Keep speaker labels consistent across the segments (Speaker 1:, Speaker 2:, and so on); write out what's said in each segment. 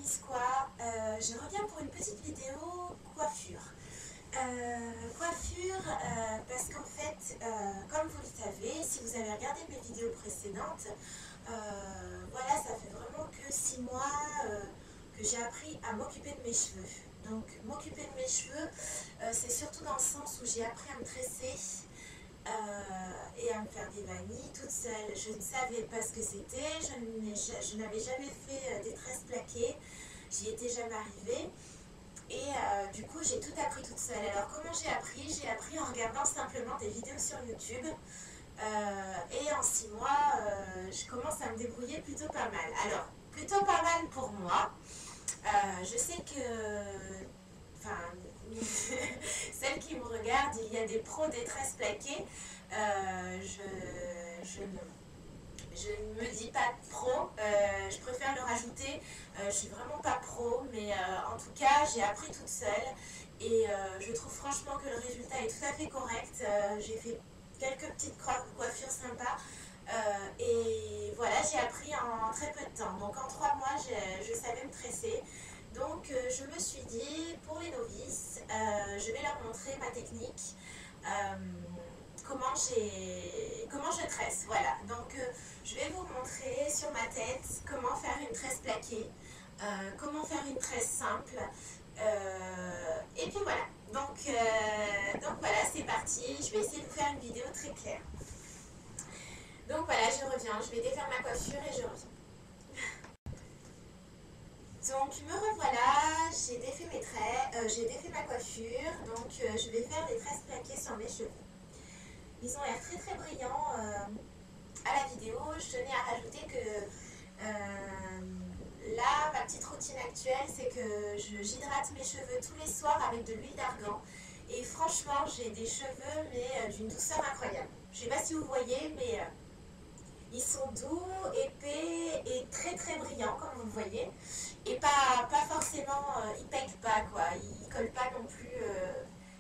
Speaker 1: Miss Quoi, je reviens pour une petite vidéo coiffure. Parce qu'en fait, comme vous le savez, si vous avez regardé mes vidéos précédentes, voilà, ça fait vraiment que 6 mois que j'ai appris à m'occuper de mes cheveux. Donc m'occuper de mes cheveux, c'est surtout dans le sens où j'ai appris à me tresser et à me faire des vanilles toute seule. Je ne savais pas ce que c'était, je n'avais jamais fait des tresses plaquées, j'y étais jamais arrivée. Et du coup, j'ai tout appris toute seule. Alors, comment j'ai appris? J'ai appris en regardant simplement des vidéos sur YouTube. Et en 6 mois, je commence à me débrouiller plutôt pas mal. Alors, plutôt pas mal pour moi. Je sais que, enfin, celles qui me regardent, il y a des pros des tresses plaquées. Je ne me dis pas pro, je préfère le rajouter. Je suis vraiment pas pro, mais en tout cas, j'ai appris toute seule et je trouve franchement que le résultat est tout à fait correct. J'ai fait quelques petites coiffures sympas et voilà, j'ai appris en très peu de temps. Donc en 3 mois, je savais me tresser. Donc je me suis dit, pour les novices, je vais leur montrer ma technique. Comment je tresse, voilà. Donc je vais vous montrer sur ma tête comment faire une tresse plaquée, comment faire une tresse simple, et puis voilà. Donc voilà, c'est parti, je vais essayer de vous faire une vidéo très claire. Donc voilà, je reviens, je vais défaire ma coiffure et je reviens. Donc me revoilà, j'ai défait mes traits, j'ai défait ma coiffure, donc je vais faire des tresses plaquées sur mes cheveux. Ils ont l'air très très brillants à la vidéo. Je tenais à rajouter que là, ma petite routine actuelle, c'est que j'hydrate mes cheveux tous les soirs avec de l'huile d'argan. Et franchement, j'ai des cheveux mais d'une douceur incroyable. Je ne sais pas si vous voyez, mais ils sont doux, épais et très très brillants comme vous le voyez. Et pas forcément, ils pèquent pas quoi, ils collent pas non plus,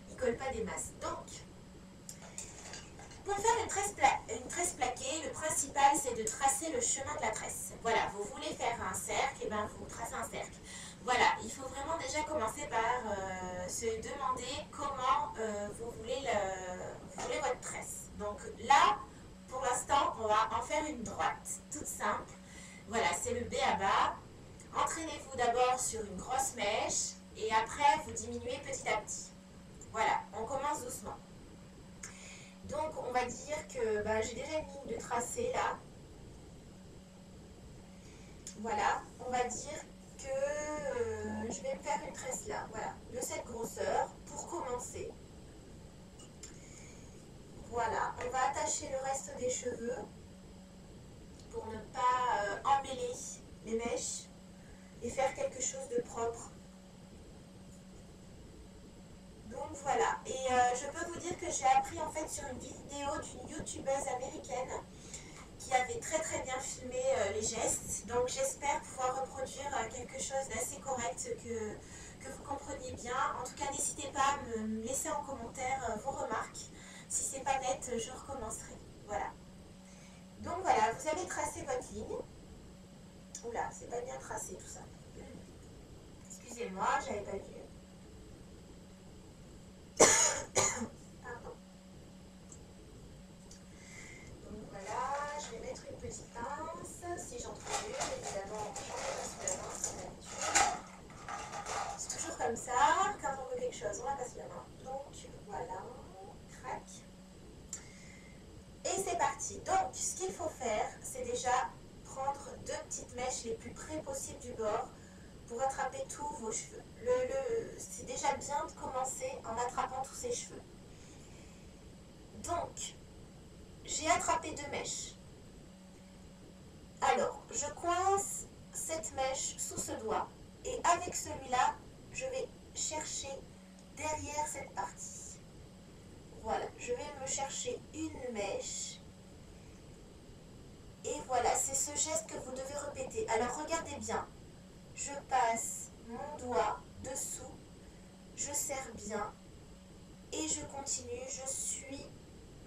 Speaker 1: ils collent pas des masses. Donc, pour faire une tresse plaquée, le principal c'est de tracer le chemin de la tresse. Voilà, vous voulez faire un cercle, et bien vous tracez un cercle. Voilà, il faut vraiment déjà commencer par se demander comment vous voulez votre tresse. Donc là, pour l'instant, on va en faire une droite, toute simple. Voilà, c'est le b.a.-ba. Entraînez-vous d'abord sur une grosse mèche et après vous diminuez petit à petit. Voilà, on commence doucement. Donc on va dire que j'ai déjà une ligne de tracé là. Voilà, on va dire que je vais me faire une tresse là, voilà, de cette grosseur pour commencer. Voilà, on va attacher le reste des cheveux pour ne pas emmêler les mèches et faire quelque chose de propre. Donc voilà, et je peux vous dire que j'ai appris en fait sur une vidéo d'une youtubeuse américaine qui avait très très bien filmé les gestes. Donc j'espère pouvoir reproduire quelque chose d'assez correct que vous compreniez bien. En tout cas, n'hésitez pas à me laisser en commentaire vos remarques. Si c'est pas net, je recommencerai. Voilà. Donc voilà, vous avez tracé votre ligne. Oula, c'est pas bien tracé tout ça. Excusez-moi, j'avais pas vu. Pardon. Donc voilà, je vais mettre une petite pince, si j'en trouve une, évidemment, j'en ai pas sous la main, c'est l'habitude. C'est toujours comme ça, quand on veut quelque chose, on la passe la main. Donc voilà, crac. Et c'est parti. Donc ce qu'il faut faire, c'est déjà prendre 2 petites mèches les plus près possible du bord pour attraper tous vos cheveux. C'est déjà bien de commencer en attrapant tous ces cheveux. Donc, j'ai attrapé 2 mèches. Alors, je coince cette mèche sous ce doigt et avec celui-là, je vais chercher derrière cette partie. Voilà, je vais me chercher une mèche. Et voilà, c'est ce geste que vous devez répéter. Alors, regardez bien. Je passe mon doigt dessous, je serre bien et je continue, je suis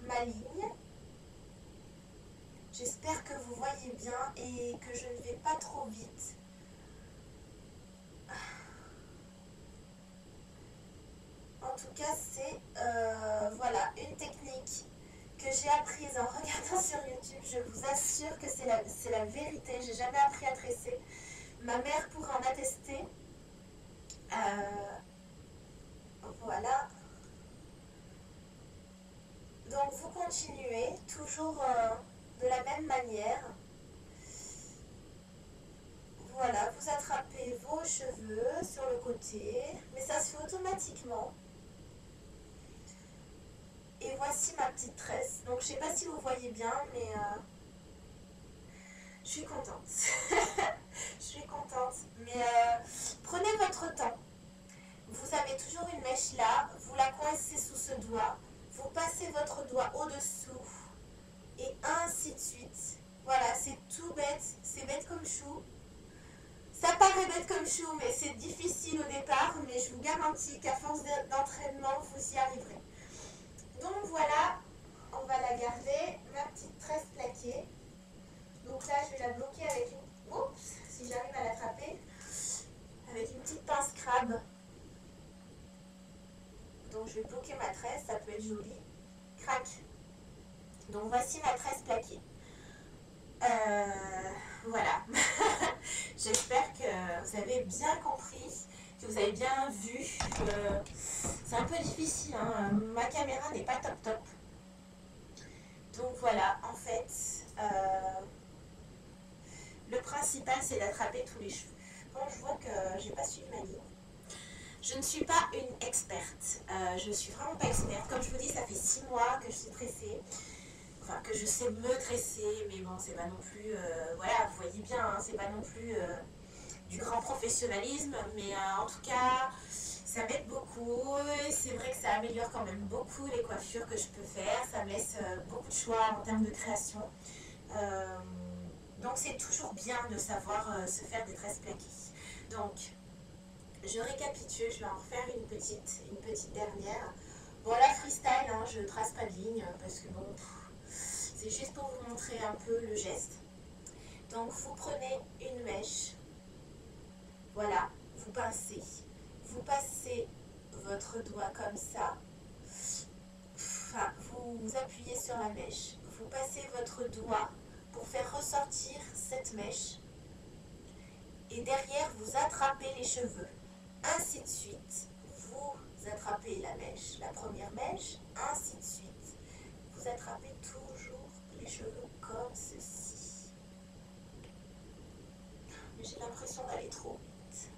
Speaker 1: ma ligne. J'espère que vous voyez bien et que je ne vais pas trop vite. tout cas, c'est voilà, une technique que j'ai apprise en regardant sur YouTube. Je vous assure que c'est la vérité. J'ai jamais appris à tresser. Ma mère pourrait en attester. Voilà. Donc vous continuez toujours de la même manière. Voilà, vous attrapez vos cheveux sur le côté, mais ça se fait automatiquement. Et voici ma petite tresse. Donc je sais pas si vous voyez bien, mais je suis contente. Je suis contente. Mais prenez votre temps. Vous avez toujours une mèche là, vous la coincez sous ce doigt, vous passez votre doigt au-dessous, et ainsi de suite. Voilà, c'est tout bête, c'est bête comme chou. Ça paraît bête comme chou, mais c'est difficile au départ, mais je vous garantis qu'à force d'entraînement, vous y arriverez. Donc voilà, on va la garder, ma petite tresse plaquée. Donc là, je vais la bloquer avec une... Oups, si j'arrive à l'attraper, avec une petite pince crabe. Donc je vais bloquer ma tresse, ça peut être joli. Crac. Donc voici ma tresse plaquée. Voilà. J'espère que vous avez bien compris, que vous avez bien vu. C'est un peu difficile, hein. Ma caméra n'est pas top top. Donc voilà, en fait, le principal c'est d'attraper tous les cheveux. Bon, je vois que j'ai pas suivi ma ligne. Je ne suis pas une experte, je ne suis vraiment pas experte. Comme je vous dis, ça fait 6 mois que je suis tressée, enfin que je sais me tresser, mais bon, c'est pas non plus, voilà, vous voyez bien, hein, c'est pas non plus du grand professionnalisme, mais en tout cas, ça m'aide beaucoup. C'est vrai que ça améliore quand même beaucoup les coiffures que je peux faire, ça me laisse beaucoup de choix en termes de création. Donc c'est toujours bien de savoir se faire des tresses plaquées. Donc, je récapitule, je vais en refaire une petite dernière. Bon là freestyle, hein, je ne trace pas de ligne parce que bon, c'est juste pour vous montrer un peu le geste. Donc vous prenez une mèche, voilà, vous pincez, vous passez votre doigt comme ça, enfin vous appuyez sur la mèche, vous passez votre doigt pour faire ressortir cette mèche et derrière vous attrapez les cheveux. Ainsi de suite, vous attrapez la mèche, la première mèche, ainsi de suite. Vous attrapez toujours les cheveux comme ceci. J'ai l'impression d'aller trop vite.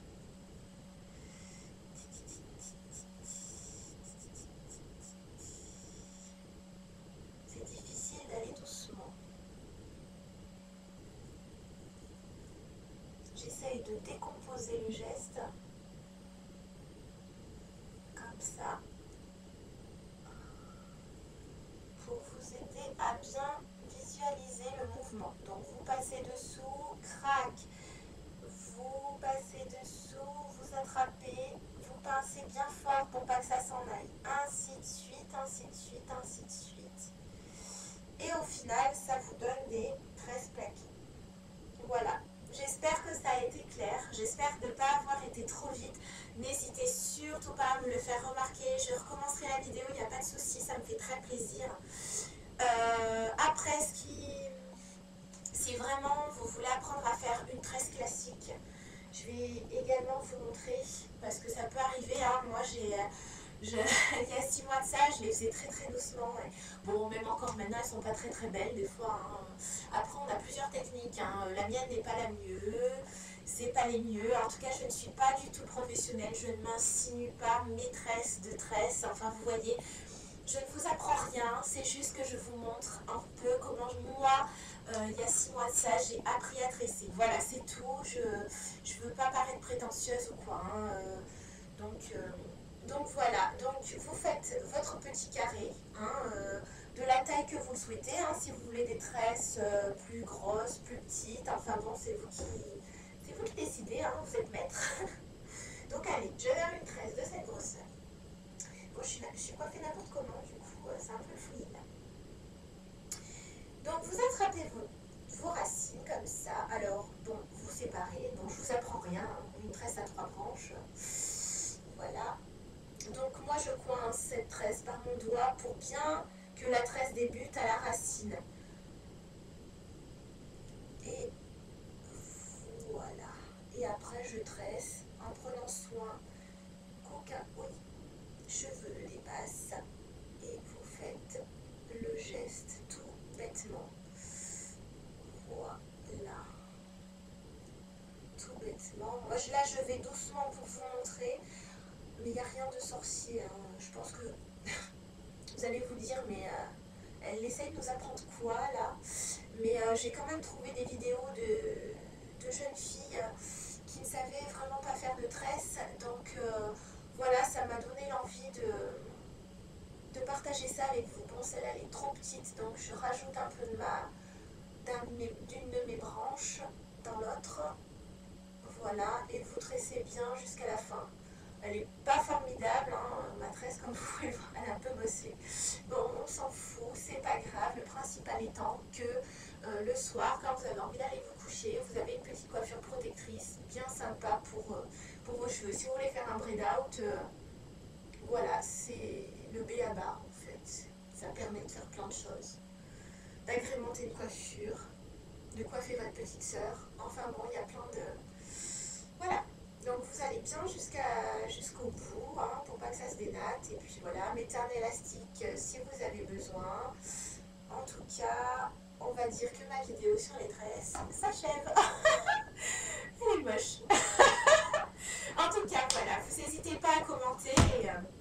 Speaker 1: C'est difficile d'aller doucement. J'essaye de décomposer le geste. Ça pour vous aider à bien visualiser le mouvement. Donc vous passez dessous, crac, vous passez dessous, vous attrapez, vous pincez bien fort pour pas que ça s'en aille. Ainsi de suite, ainsi de suite, ainsi de suite. Et au final, ça vous donne des tresses plaquées. Voilà. J'espère que ça a été clair, j'espère ne pas avoir été trop vite. N'hésitez surtout pas à me le faire remarquer, je recommencerai la vidéo, il n'y a pas de souci, ça me fait très plaisir. Après, si vraiment vous voulez apprendre à faire une tresse classique, je vais également vous montrer, parce que ça peut arriver, hein, moi il y a 6 mois de ça, je les faisais très très doucement. Et bon, même encore maintenant, elles sont pas très très belles des fois. Hein. Après, on a plusieurs techniques. Hein. La mienne n'est pas la mieux, c'est pas les mieux. En tout cas, je ne suis pas du tout professionnelle. Je ne m'insinue pas maîtresse de tresse. Enfin, vous voyez, je ne vous apprends rien. C'est juste que je vous montre un peu comment moi, il y a 6 mois de ça, j'ai appris à tresser. Voilà, c'est tout. Je ne veux pas paraître prétentieuse ou quoi. Hein. Donc voilà, donc vous faites votre petit carré, hein, de la taille que vous le souhaitez, hein, si vous voulez des tresses plus grosses, plus petites, enfin bon, c'est vous qui décidez, hein, vous êtes maître. Donc allez, je vais une tresse de cette grosseur. Bon, je suis coiffée n'importe comment, du coup, c'est un peu fouillis là. Donc vous attrapez vos racines comme ça, alors bon, vous séparez, bon, je vous apprends rien, hein, une tresse à 3 branches, voilà. Donc moi je coins bien cette tresse par mon doigt pour bien que la tresse débute à la racine. Et voilà. Et après je tresse en prenant soin qu'aucun cheveu ne dépasse. Et vous faites le geste tout bêtement. Voilà. Tout bêtement. Moi là je vais doucement pour vous montrer. Mais il n'y a rien de sorcier. Hein. Je pense que vous allez vous dire, mais elle essaye de nous apprendre quoi là? Mais j'ai quand même trouvé des vidéos de jeunes filles qui ne savaient vraiment pas faire de tresse. Donc voilà, ça m'a donné l'envie de partager ça avec vous. Bon, celle-là elle est trop petite, donc je rajoute un peu d'une de mes branches dans l'autre. Voilà, et vous tressez bien jusqu'à la fin. Elle n'est pas formidable, hein, ma tresse, comme vous pouvez le voir, elle est un peu bossée. Bon, on s'en fout, c'est pas grave. Le principal étant que le soir, quand vous avez envie d'aller vous coucher, vous avez une petite coiffure protectrice, bien sympa pour vos cheveux. Si vous voulez faire un braid out, voilà, c'est le b.a.-ba en fait. Ça permet de faire plein de choses. D'agrémenter une coiffure, de coiffer votre petite sœur. Enfin bon, il y a plein de... Voilà. Donc vous allez bien jusqu'au bout, hein, pour pas que ça se dénatte. Et puis voilà, mettez un élastique si vous avez besoin. En tout cas, on va dire que ma vidéo sur les tresses s'achève. Elle est moche. En tout cas, voilà, vous n'hésitez pas à commenter.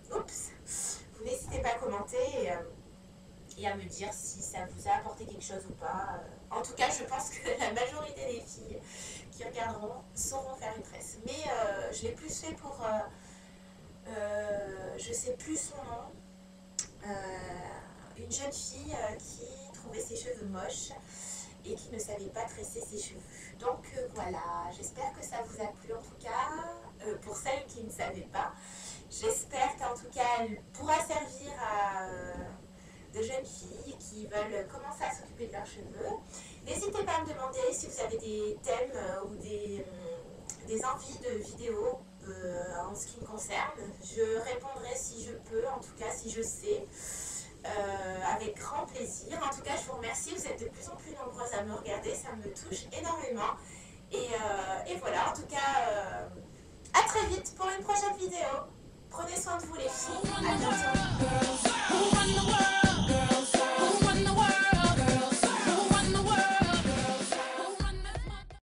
Speaker 1: Vous n'hésitez pas à commenter et à me dire si ça vous a apporté quelque chose ou pas. En tout cas, je pense que la majorité des filles qui regarderont sauront faire une tresse. Mais je l'ai plus fait pour... je sais plus son nom. Une jeune fille qui trouvait ses cheveux moches et qui ne savait pas tresser ses cheveux. Donc voilà, j'espère que ça vous a plu en tout cas. Pour celles qui ne savaient pas, j'espère qu'en tout cas elle pourra servir à de jeunes filles qui veulent commencer à s'occuper de leurs cheveux. N'hésitez pas à me demander si vous avez des thèmes ou des envies de vidéos en ce qui me concerne. Je répondrai si je peux, en tout cas si je sais, avec grand plaisir. En tout cas, je vous remercie, vous êtes de plus en plus nombreuses à me regarder, ça me touche énormément. Et voilà, en tout cas, à très vite pour une prochaine vidéo. Prenez soin de vous les filles, à bientôt.